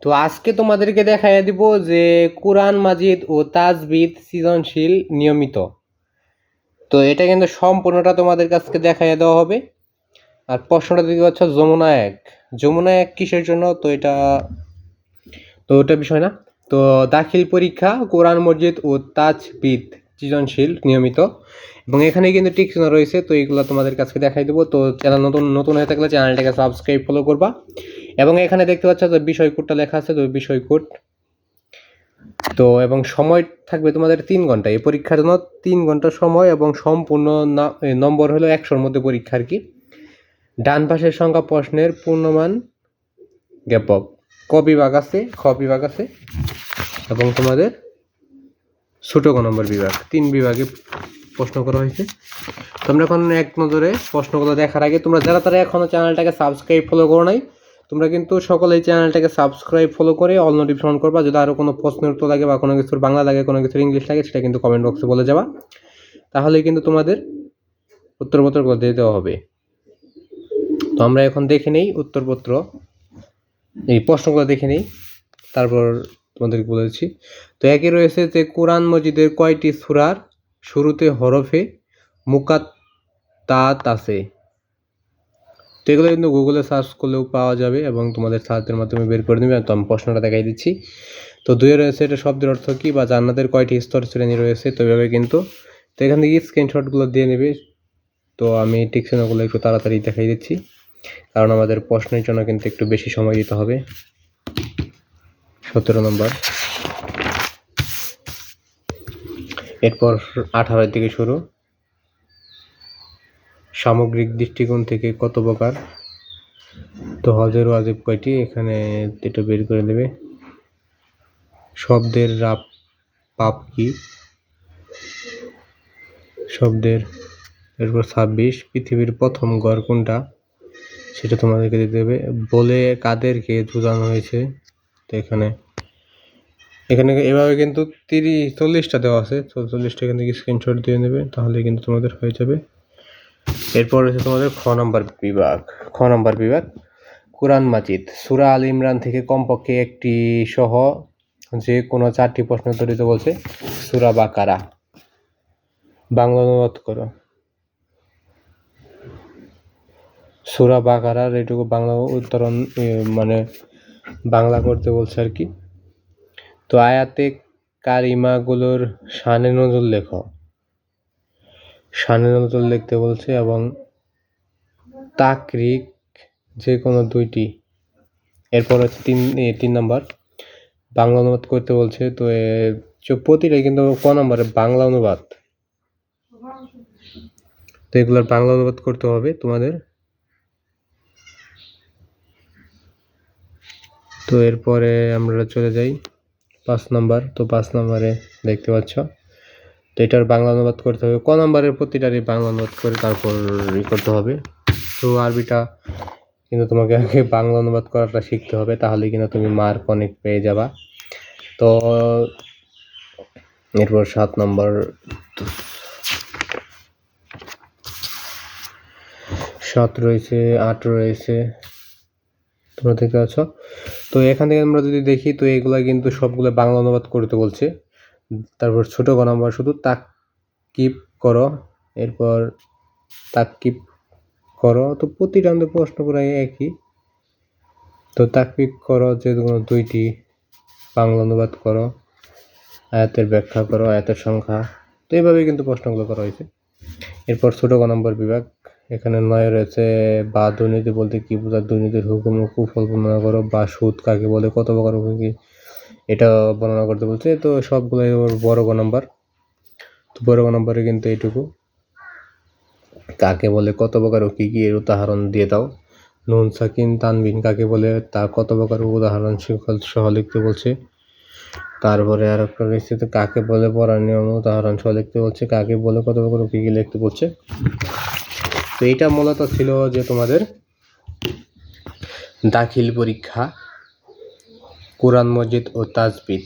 তো আজকে তোমাদেরকে দেখাইয়া দিব যে কোরআন মাজিদ ও তাজবিদ সৃজনশীল নিয়মিত। তো এটা কিন্তু সম্পূর্ণটা তোমাদের কাছকে দেখাইয়া দেওয়া হবে। আর প্রশ্নটা দিতে পারছো যমুনা এক কিসের জন্য, তো ওটা বিষয় না। তো দাখিল পরীক্ষা কোরআন মসজিদ ও তাজবিদ সৃজনশীল নিয়মিত, এবং এখানে কিন্তু টিক চিহ্ন রয়েছে। তো এইগুলো তোমাদের কাছে দেখাই দেবো। তো চ্যানেল নতুন হয়ে থাকলে চ্যানেলটাকে সাবস্ক্রাইব ফলো করবা, এবং এখানে দেখতে পাচ্ছ যে বিষয় কোডটা লেখা আছে। তো বিষয় কোড তো এবং সময় থাকবে তোমাদের 3 ঘন্টা। এই পরীক্ষার জন্য 3 ঘন্টা সময়, এবং সম্পূর্ণ নম্বর হলো 100-র মধ্যে পরীক্ষা আর কি। ডান পাশের সংখ্যা প্রশ্নের পূর্ণমান জ্ঞাপক খ বিভাগ আছে, এবং তোমাদের ছোট ক নম্বর বিভাগ, 3 বিভাগে প্রশ্ন করা হয়েছে। তোমরা এখন এক নজরে প্রশ্নগুলো দেখার আগে তোমরা যারা এখনো চ্যানেলটাকে সাবস্ক্রাইব ফলো করো নাই, তোমরা কিন্তু সকলেই চ্যানেলটাকে সাবস্ক্রাইব ফলো করে অল নোটিফিকেশন করবা। যদি আরও কোনো প্রশ্নের উত্তর লাগে বা কোনো কিছুর বাংলা লাগে, কোনো কিছুর ইংলিশ লাগে, সেটা কিন্তু কমেন্ট বক্সে বলে যাবা। তাহলেই কিন্তু তোমাদের উত্তরপত্রগুলো দিয়ে দেওয়া হবে। তো আমরা এখন দেখে নেই উত্তরপত্র, এই প্রশ্নগুলো দেখে নেই, তারপর তোমাদেরকে বলেছি। তো একই রয়েছে যে কোরআন মজিদের কয়টি সূরার শুরুতে হরফে মুকাত্তাত আছে। তো এগুলো কিন্তু গুগলে সার্চ করলেও পাওয়া যাবে, এবং তোমাদের সার্চের মাধ্যমে বের করে নেবে। তো আমি প্রশ্নটা দেখাই দিচ্ছি। তো 2 রয়েছে এটা শব্দের অর্থ কী, বা জান্নাতের কয়টি স্তর শ্রেণী রয়েছে। তো এভাবে কিন্তু তো এখান থেকে স্ক্রিনশটগুলো দিয়ে নেবে। তো আমি টিক চিহ্নগুলো একটু তাড়াতাড়ি দেখাই দিচ্ছি, কারণ আমাদের প্রশ্নের জন্য কিন্তু একটু বেশি সময় দিতে হবে। 17 নম্বর, এরপর 18 থেকে শুরু। সামগ্রিক দৃষ্টিকোণ থেকে কত প্রকার। তো হজের ওয়াজিব কয়টি, এখানে এটা বের করে দেবে। শব্দের পাপ কি, শব্দের। এরপর 26, পৃথিবীর প্রথম গড় কোনটা, সেটা তোমাদেরকে দিতে দেবে। বলে কাদেরকে বোঝানো হয়েছে। তো এখানে এভাবে কিন্তু 40টা দেওয়া আছে। তো 40টা এখান থেকে স্ক্রিনশট দিয়ে নেবে, তাহলে কিন্তু তোমাদের হয়ে যাবে। এরপর হচ্ছে তোমাদের খ নম্বর বিভাগ কোরআন মাজিদ সূরা আল ইমরান থেকে কমপক্ষে একটি সহ যে কোনো 4টি প্রশ্ন উত্তর দিতে বলছে। সূরা বাকারা বাংলা অনুবাদ করো। সূরা বাকারার এটুকু বাংলা উত্তরণ মানে বাংলা করতে বলছে আর কি। তো আয়াতে কারিমাগুলোর শানে নজুল লেখো, শানে নজুল লিখতে বলছে, এবং তাকরিক যে কোনো 2টি। এরপর হচ্ছে 3 নম্বর বাংলা অনুবাদ করতে বলছে। তো প্রতিটাই কিন্তু ক নম্বরে বাংলা অনুবাদ। তো এগুলোর বাংলা অনুবাদ করতে হবে তোমাদের। তো এরপরে আমরা চলে যাই 5 নম্বর। তো 5 নম্বরে দেখতে পাচ্ছ, তো এটার বাংলা অনুবাদ করতে হবে। ক নম্বরের প্রতিটারই বাংলা অনুবাদ করে তারপর করতে হবে। তো আরবিটা কিন্তু তোমাকে আগে বাংলা অনুবাদ করাটা শিখতে হবে, তাহলে কিন্তু তুমি মার্ক অনেক পেয়ে যাবা। তো এরপর 7 নম্বর, 7 রয়েছে, 8 রয়েছে, তোমরা দেখতে পাচ্ছ। তো এখান থেকে আমরা যদি দেখি, তো এগুলা কিন্তু সবগুলো বাংলা অনুবাদ করতে বলছে। তারপর ছোট ক নম্বর শুধু তাকিব করো, এরপর তাকিব করো। তো প্রতিটা আমাদের প্রশ্ন প্রায় একই। তো তাকবিব করো যে কোনো 2টি বাংলা অনুবাদ করো, আয়াতের ব্যাখ্যা করো, আয়াতের সংখ্যা। তো এইভাবেই কিন্তু প্রশ্নগুলো করা হয়েছে। এরপর ছোট ক নম্বর বিভাগ, এখানে 9 রয়েছে বা দুর্নীতি বলতে কি বোঝায়, দুর্নীতির হুকুম ও কুফল বর্ণনা করো, বা সুদ কাকে বলে, কত প্রকার কি, এটা বর্ণনা করতে বলছে। তো সবগুলোই বড় ক নম্বর। তো বড় ক নম্বরে কিন্তু এইটুকু, কাকে বলে, কত প্রকার ও কি কি, এর উদাহরণ দিয়ে দাও। নুন সাকিন তানবিন কাকে বলে, তা কত প্রকার উদাহরণ সহ লিখতে বলছে। তারপরে আর একটা রয়েছে, তো কাকে বলে পড়ার নিয়ম উদাহরণ সহ লিখতে বলছে। কাকে বলে, কত প্রকার কি কি লিখতে বলছে। তো এটা মূলত ছিল যে তোমাদের দাখিল পরীক্ষা কোরআন মজিদ ও তাজবিদ